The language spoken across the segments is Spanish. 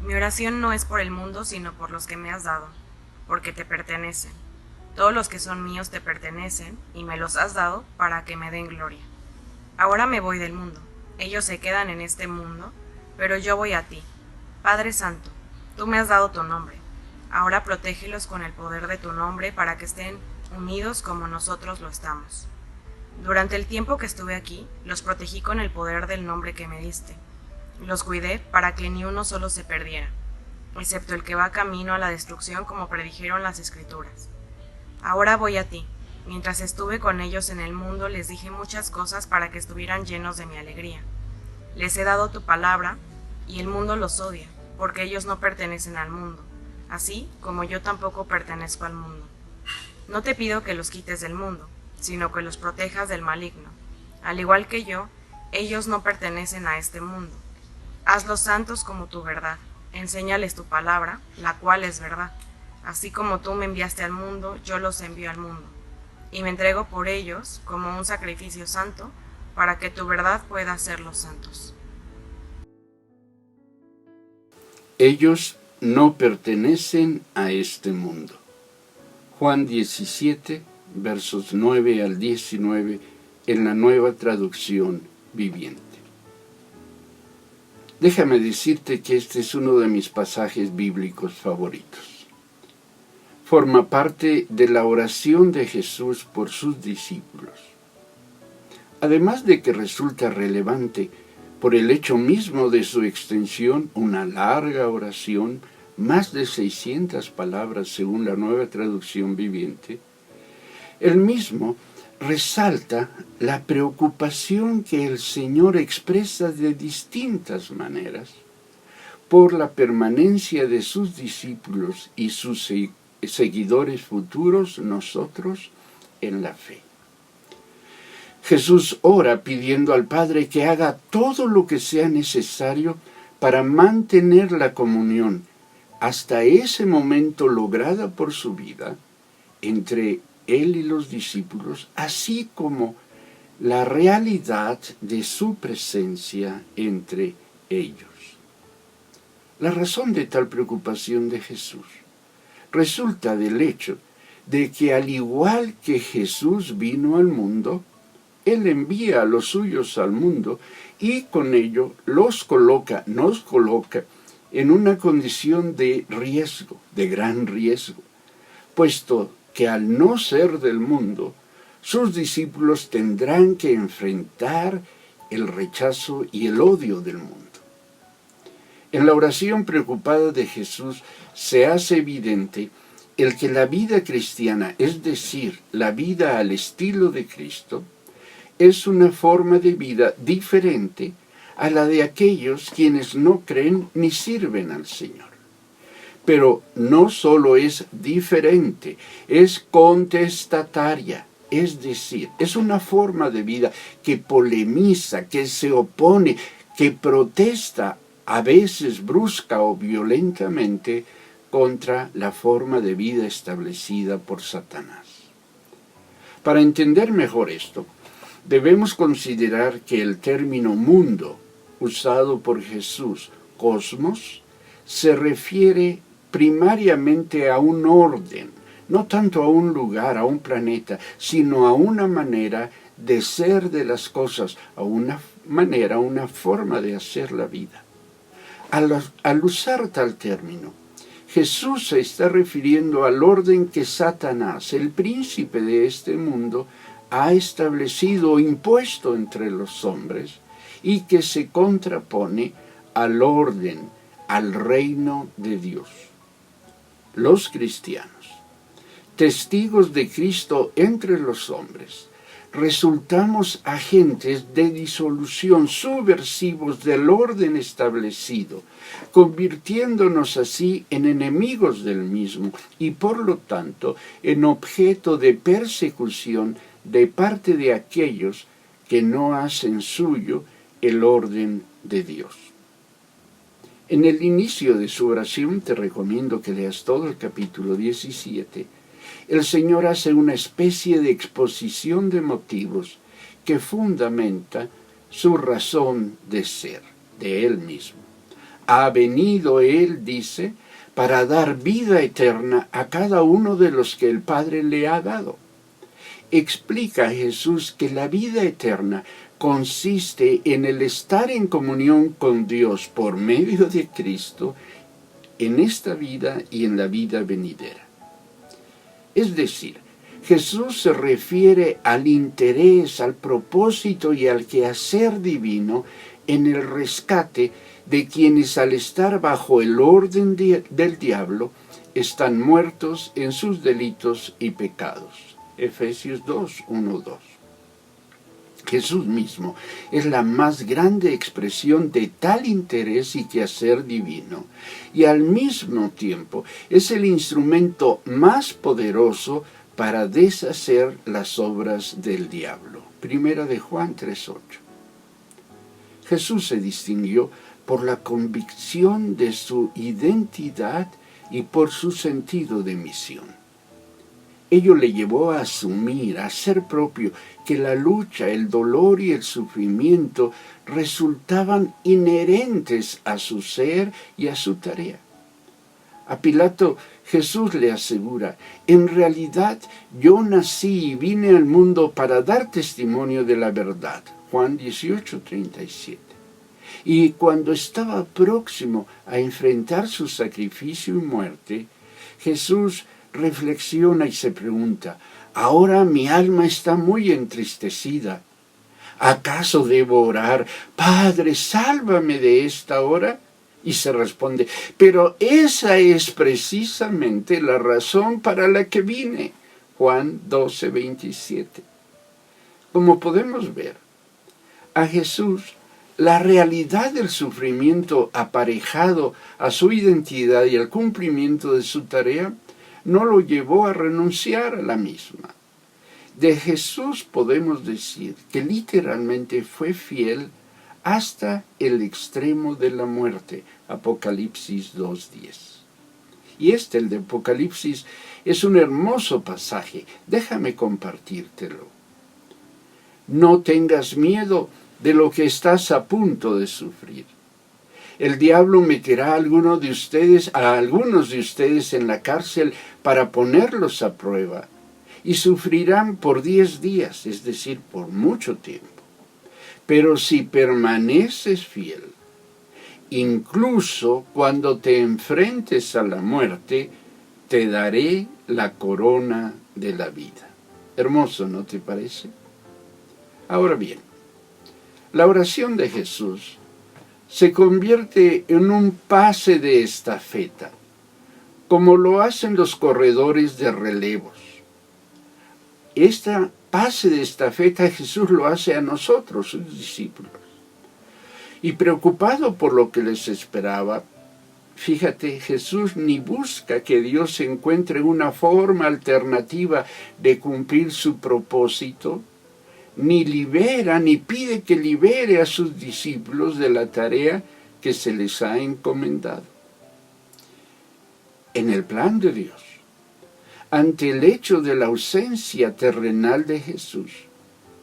Mi oración no es por el mundo, sino por los que me has dado, porque te pertenecen. Todos los que son míos te pertenecen, y me los has dado para que me den gloria. Ahora me voy del mundo. Ellos se quedan en este mundo, pero yo voy a ti. Padre Santo, tú me has dado tu nombre. Ahora protégelos con el poder de tu nombre para que estén unidos como nosotros lo estamos. Durante el tiempo que estuve aquí, los protegí con el poder del nombre que me diste. Los cuidé para que ni uno solo se perdiera, excepto el que va camino a la destrucción como predijeron las Escrituras. Ahora voy a ti. Mientras estuve con ellos en el mundo, les dije muchas cosas para que estuvieran llenos de mi alegría. Les he dado tu palabra, y el mundo los odia, porque ellos no pertenecen al mundo, así como yo tampoco pertenezco al mundo. No te pido que los quites del mundo, sino que los protejas del maligno. Al igual que yo, ellos no pertenecen a este mundo. Hazlos santos como tu verdad. Enséñales tu palabra, la cual es verdad. Así como tú me enviaste al mundo, yo los envío al mundo. Y me entrego por ellos como un sacrificio santo, para que tu verdad pueda hacerlos santos. Ellos no pertenecen a este mundo. Juan 17, versos 9 al 19, en la Nueva Traducción Viviente. Déjame decirte que este es uno de mis pasajes bíblicos favoritos. Forma parte de la oración de Jesús por sus discípulos. Además de que resulta relevante por el hecho mismo de su extensión, una larga oración, más de 600 palabras según la Nueva Traducción Viviente, el mismo resalta la preocupación que el Señor expresa de distintas maneras por la permanencia de sus discípulos y sus seguidores futuros, nosotros, en la fe. Jesús ora pidiendo al Padre que haga todo lo que sea necesario para mantener la comunión hasta ese momento lograda por su vida entre Él y los discípulos, así como la realidad de su presencia entre ellos. La razón de tal preocupación de Jesús resulta del hecho de que al igual que Jesús vino al mundo, Él envía a los suyos al mundo y con ello nos coloca en una condición de riesgo, de gran riesgo, puesto que al no ser del mundo, sus discípulos tendrán que enfrentar el rechazo y el odio del mundo. En la oración preocupada de Jesús se hace evidente el que la vida cristiana, es decir, la vida al estilo de Cristo, es una forma de vida diferente a la de aquellos quienes no creen ni sirven al Señor. Pero no solo es diferente, es contestataria, es decir, es una forma de vida que polemiza, que se opone, que protesta, a veces brusca o violentamente, contra la forma de vida establecida por Satanás. Para entender mejor esto, debemos considerar que el término mundo, usado por Jesús, cosmos, se refiere primariamente a un orden, no tanto a un lugar, a un planeta, sino a una manera de ser de las cosas, a una manera, una forma de hacer la vida. Al usar tal término, Jesús se está refiriendo al orden que Satanás, el príncipe de este mundo, ha establecido o impuesto entre los hombres y que se contrapone al orden, al reino de Dios. Los cristianos, testigos de Cristo entre los hombres, resultamos agentes de disolución, subversivos del orden establecido, convirtiéndonos así en enemigos del mismo y por lo tanto en objeto de persecución de parte de aquellos que no hacen suyo el orden de Dios. En el inicio de su oración te recomiendo que leas todo el capítulo 17. El Señor hace una especie de exposición de motivos que fundamenta su razón de ser, de Él mismo. Ha venido Él, dice, para dar vida eterna a cada uno de los que el Padre le ha dado. Explica Jesús que la vida eterna consiste en el estar en comunión con Dios por medio de Cristo en esta vida y en la vida venidera. Es decir, Jesús se refiere al interés, al propósito y al quehacer divino en el rescate de quienes al estar bajo el orden del diablo están muertos en sus delitos y pecados. Efesios 2, 1, 2. Jesús mismo es la más grande expresión de tal interés y quehacer divino, y al mismo tiempo es el instrumento más poderoso para deshacer las obras del diablo. Primera de Juan 3:8. Jesús se distinguió por la convicción de su identidad y por su sentido de misión. Ello le llevó a asumir, a hacer propio, que la lucha, el dolor y el sufrimiento resultaban inherentes a su ser y a su tarea. A Pilato, Jesús le asegura: en realidad yo nací y vine al mundo para dar testimonio de la verdad. Juan 18:37. Y cuando estaba próximo a enfrentar su sacrificio y muerte, Jesús reflexiona y se pregunta: ahora mi alma está muy entristecida. ¿Acaso debo orar: Padre, sálvame de esta hora? Y se responde: pero esa es precisamente la razón para la que vine. Juan 12:27. Como podemos ver, a Jesús la realidad del sufrimiento aparejado a su identidad y al cumplimiento de su tarea no lo llevó a renunciar a la misma. De Jesús podemos decir que literalmente fue fiel hasta el extremo de la muerte. Apocalipsis 2:10. Y el de Apocalipsis, es un hermoso pasaje. Déjame compartírtelo. No tengas miedo de lo que estás a punto de sufrir. El diablo meterá a algunos de ustedes en la cárcel para ponerlos a prueba, y sufrirán por 10 días, es decir, por mucho tiempo. Pero si permaneces fiel, incluso cuando te enfrentes a la muerte, te daré la corona de la vida. Hermoso, ¿no te parece? Ahora bien, la oración de Jesús se convierte en un pase de estafeta, como lo hacen los corredores de relevos. Este pase de estafeta Jesús lo hace a nosotros, sus discípulos. Y preocupado por lo que les esperaba, fíjate, Jesús ni busca que Dios encuentre una forma alternativa de cumplir su propósito, ni pide que libere a sus discípulos de la tarea que se les ha encomendado. En el plan de Dios, ante el hecho de la ausencia terrenal de Jesús,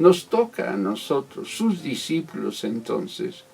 nos toca a nosotros, sus discípulos entonces,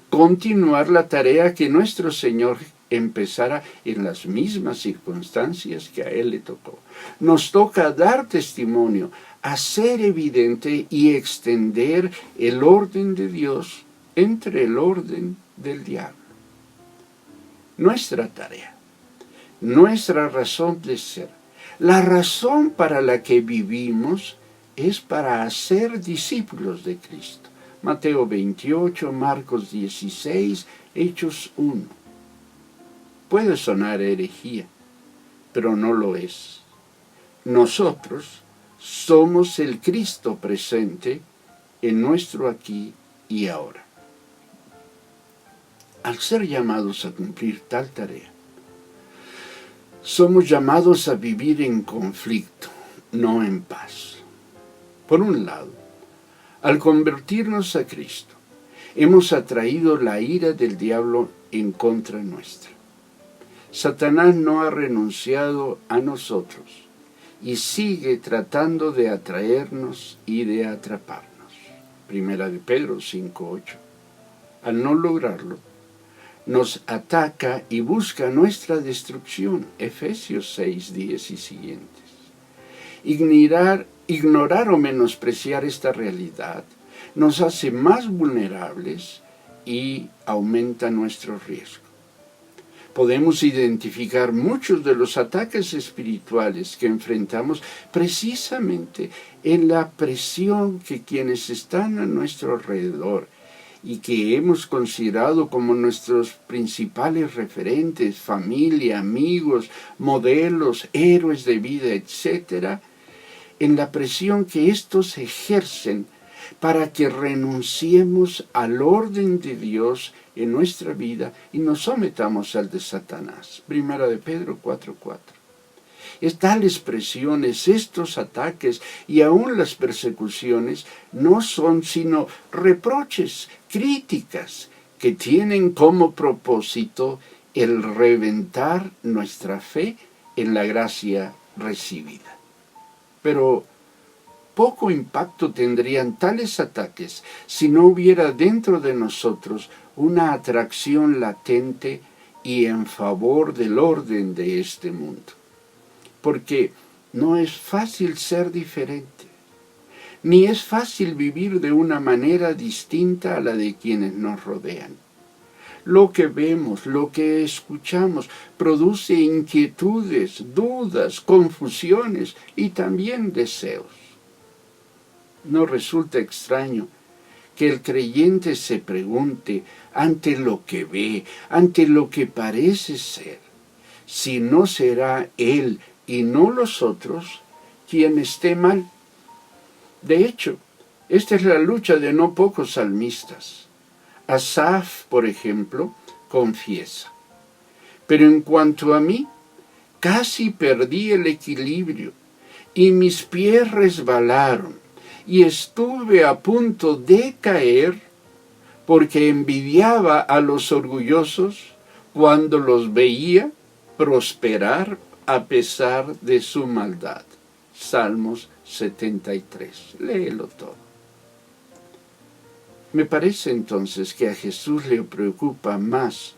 continuar la tarea que nuestro Señor empezara en las mismas circunstancias que a Él le tocó. Nos toca dar testimonio, hacer evidente y extender el orden de Dios entre el orden del diablo. Nuestra tarea, nuestra razón de ser, la razón para la que vivimos es para hacer discípulos de Cristo. Mateo 28, Marcos 16, Hechos 1. Puede sonar herejía, pero no lo es. Nosotros somos el Cristo presente en nuestro aquí y ahora. Al ser llamados a cumplir tal tarea, somos llamados a vivir en conflicto, no en paz. Por un lado, al convertirnos a Cristo, hemos atraído la ira del diablo en contra nuestra. Satanás no ha renunciado a nosotros y sigue tratando de atraernos y de atraparnos. Primera de Pedro 5:8. Al no lograrlo, nos ataca y busca nuestra destrucción. Efesios 6, 10 y siguientes. Ignorar o menospreciar esta realidad nos hace más vulnerables y aumenta nuestro riesgo. Podemos identificar muchos de los ataques espirituales que enfrentamos precisamente en la presión que quienes están a nuestro alrededor y que hemos considerado como nuestros principales referentes, familia, amigos, modelos, héroes de vida, etc., en la presión que estos ejercen para que renunciemos al orden de Dios en nuestra vida y nos sometamos al de Satanás. Primera de Pedro 4:4. Tales presiones, estos ataques y aún las persecuciones no son sino reproches, críticas, que tienen como propósito el reventar nuestra fe en la gracia recibida. Pero poco impacto tendrían tales ataques si no hubiera dentro de nosotros una atracción latente y en favor del orden de este mundo. Porque no es fácil ser diferente, ni es fácil vivir de una manera distinta a la de quienes nos rodean. Lo que vemos, lo que escuchamos, produce inquietudes, dudas, confusiones y también deseos. No resulta extraño que el creyente se pregunte ante lo que ve, ante lo que parece ser, si no será él y no los otros quien esté mal. De hecho, esta es la lucha de no pocos salmistas. Asaf, por ejemplo, confiesa: pero en cuanto a mí, casi perdí el equilibrio y mis pies resbalaron y estuve a punto de caer porque envidiaba a los orgullosos cuando los veía prosperar a pesar de su maldad. Salmos 73. Léelo todo. Me parece entonces que a Jesús le preocupa más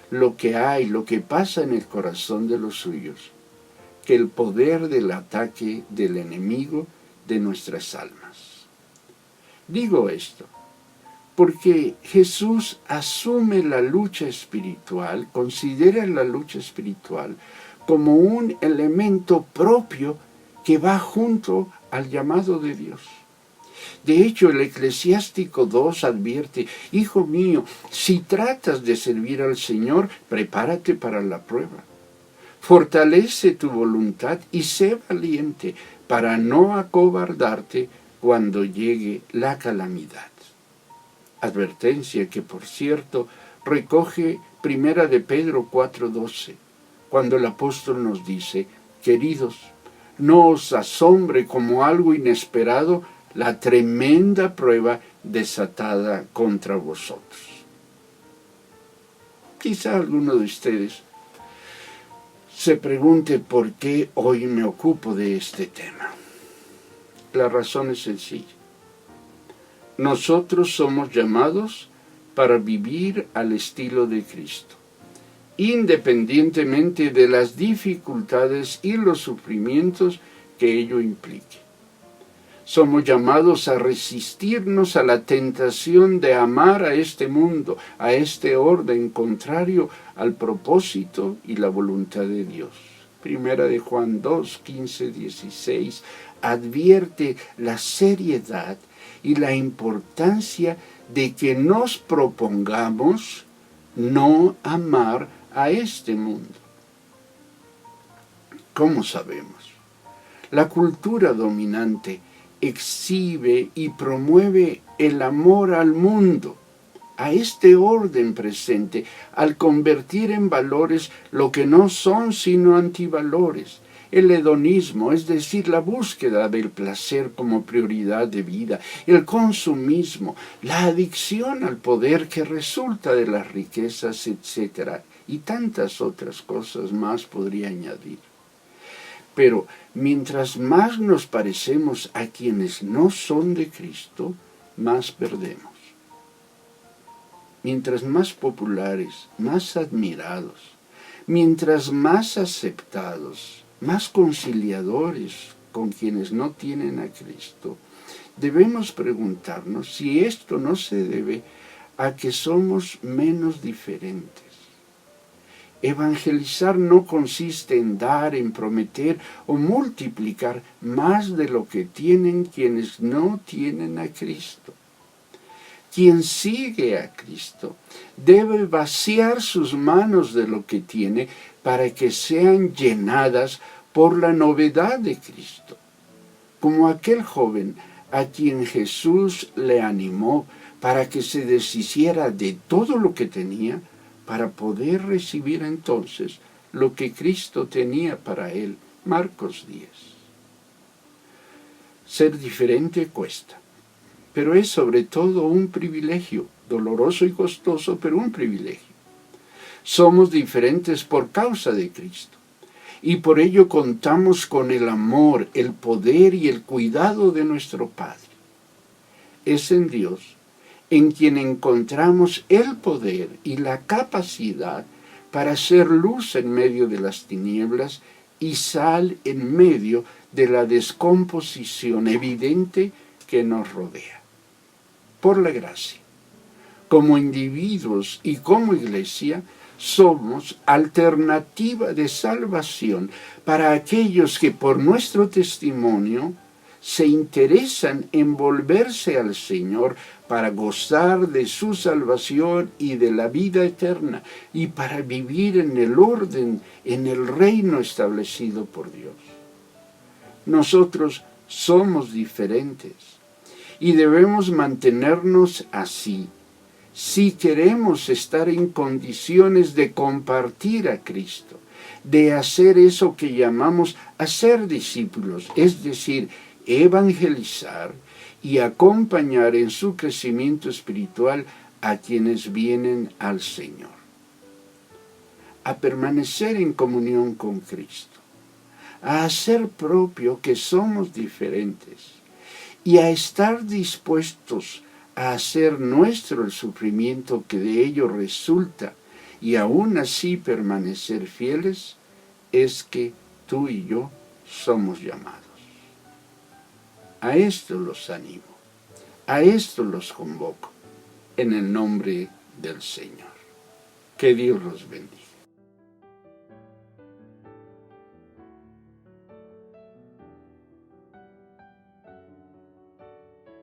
lo que hay, lo que pasa en el corazón de los suyos, que el poder del ataque del enemigo de nuestras almas. Digo esto porque Jesús asume la lucha espiritual, considera la lucha espiritual como un elemento propio que va junto al llamado de Dios. De hecho, el Eclesiástico 2 advierte: hijo mío, si tratas de servir al Señor, prepárate para la prueba. Fortalece tu voluntad y sé valiente para no acobardarte cuando llegue la calamidad. Advertencia que, por cierto, recoge Primera de Pedro 4:12, cuando el apóstol nos dice: queridos, no os asombre como algo inesperado la tremenda prueba desatada contra vosotros. Quizá alguno de ustedes se pregunte por qué hoy me ocupo de este tema. La razón es sencilla. Nosotros somos llamados para vivir al estilo de Cristo, independientemente de las dificultades y los sufrimientos que ello implique. Somos llamados a resistirnos a la tentación de amar a este mundo, a este orden contrario al propósito y la voluntad de Dios. Primera de Juan 2, 15, 16 advierte la seriedad y la importancia de que nos propongamos no amar a este mundo. ¿Cómo sabemos? La cultura dominante exhibe y promueve el amor al mundo, a este orden presente, al convertir en valores lo que no son sino antivalores. El hedonismo, es decir, la búsqueda del placer como prioridad de vida, el consumismo, la adicción al poder que resulta de las riquezas, etc., y tantas otras cosas más podría añadir. Pero mientras más nos parecemos a quienes no son de Cristo, más perdemos. mientras más populares, más admirados, mientras más aceptados, más conciliadores con quienes no tienen a Cristo, debemos preguntarnos si esto no se debe a que somos menos diferentes. Evangelizar no consiste en dar, en prometer o multiplicar más de lo que tienen quienes no tienen a Cristo. Quien sigue a Cristo debe vaciar sus manos de lo que tiene para que sean llenadas por la novedad de Cristo. Como aquel joven a quien Jesús le animó para que se deshiciera de todo lo que tenía para poder recibir entonces lo que Cristo tenía para él. Marcos 10. Ser diferente cuesta, pero es sobre todo un privilegio, doloroso y costoso, pero un privilegio. Somos diferentes por causa de Cristo, y por ello contamos con el amor, el poder y el cuidado de nuestro Padre. Es en Dios en quien encontramos el poder y la capacidad para ser luz en medio de las tinieblas y sal en medio de la descomposición evidente que nos rodea. Por la gracia, como individuos y como iglesia, somos alternativa de salvación para aquellos que por nuestro testimonio se interesan en volverse al Señor para gozar de su salvación y de la vida eterna y para vivir en el orden, en el reino establecido por Dios. Nosotros somos diferentes y debemos mantenernos así si queremos estar en condiciones de compartir a Cristo, de hacer eso que llamamos hacer discípulos, es decir, evangelizar y acompañar en su crecimiento espiritual a quienes vienen al Señor. A permanecer en comunión con Cristo, a hacer propio que somos diferentes y a estar dispuestos a hacer nuestro el sufrimiento que de ello resulta y aún así permanecer fieles, es que tú y yo somos llamados. A esto los animo, a esto los convoco, en el nombre del Señor. Que Dios los bendiga.